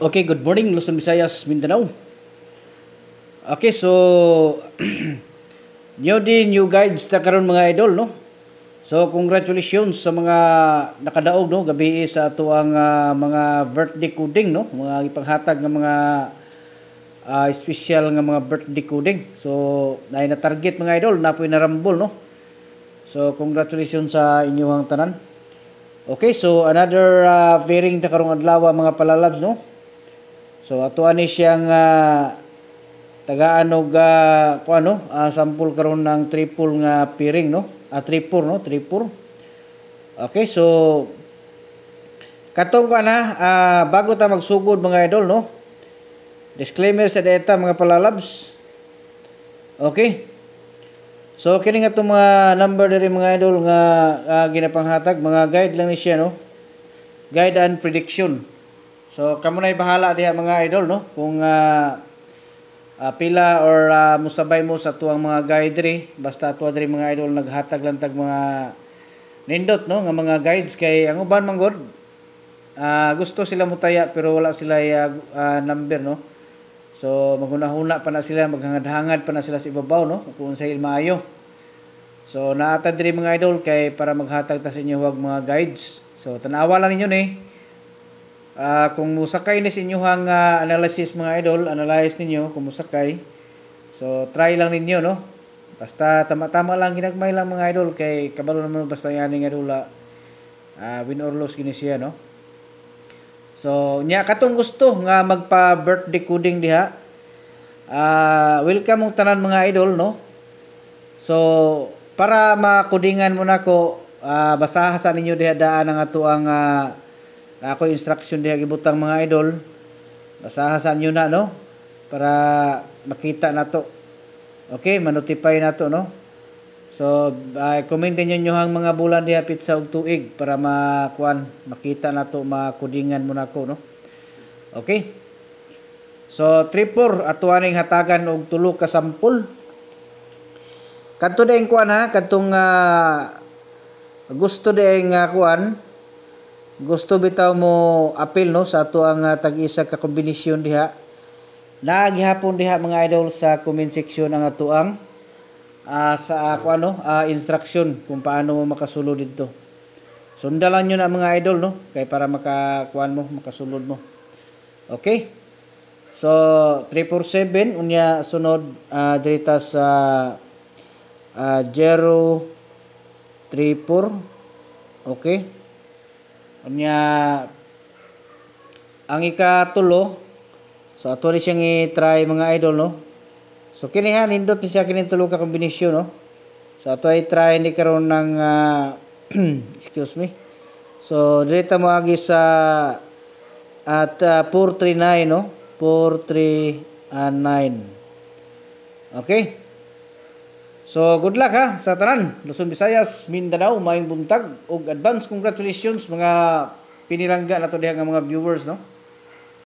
Okay, good morning Luzon, Visayas, Mindanao. Okay, so new guides ta karon mga idol, no? So congratulations sa mga nakadaog, no, gabi sa ato ang mga birthday coding, no, mga ipanghatag nga mga special nga mga birthday coding. So nay na target mga idol, napoy narambol, no. So congratulations sa inyong tanan. Okay, so another fairing ta karong adlaw mga palalabs, no. So ato ani siyang tagaan og sample karon ng triple nga pairing, no. Triple, no, triple. Okay, so katong bago ta magsugod mga idol, no. Disclaimer sa data mga palalabs. Okay. So kini nga itong mga number diri mga idol nga ginapanghatag, mga guide lang ni siya, no. Guide and prediction. So kamo nay bahala diha mga idol, no, kung pila or musabay mo sa tuang mga guide diri. Basta ato diri mga idol naghatag lang tag mga nindot, no, nga mga guides kay ang uban man god gusto sila mutaya pero wala sila number, no. So maghuna-huna pa na sila, maghangad-hangad pa na sila sa ibabaw, no, kung sa maayo. So naatad diri mga idol kay para maghatag ta sa inyo wag mga guides. So tanawa lang ninyo ni kung musakay ni sa inyong analysis mga idol, analyze ninyo kung musakay. So try lang ninyo, no. Basta tama-tama lang, ginagmay lang mga idol kay kabalo naman basta yani nga dula win or lose gini siya, no. So nya katong gusto nga magpa birthday coding diha, welcome mong tanan mga idol, no. So para makudingan mo nako, basaha sa ninyo diha daan ang ato ang ako instruction diha gibutang mga idol. Basaha sa inyo na, no, para makita nato. Okay, ma-notify nato, no. So comment ninyo ang mga bulan diha pitsa og tuig para makita nato, makudingan mo nako, no. Okay. So triple ato aning hatagan og tulo ka sampol. Kadto daing kadtong gusto daing gusto bitaw mo appeal, no, sa ato ang tag-isa ka kombinasyon diha. Nagihapon diha mga idol sa comment section ang ato ang instruction kung paano mo makasulod dito. Sundalan nyo na mga idol, no, kay para makasulod mo. Okay. So 347 unya sunod dirita sa 034. Okay. Unya ang ikatulo, so ato ni siyang i-try mga idol, no. So kinihan nindot ni siya kining tulo ka kombinasyon, no. So ato ay try ni karon ng excuse me. So direta mo agi sa 439, no. 439. Okay. So good luck sa tanan, Luzon, Visayas, Mindanao, maayong buntag ug advance congratulations mga pinilangga nato diha nga mga viewers, no.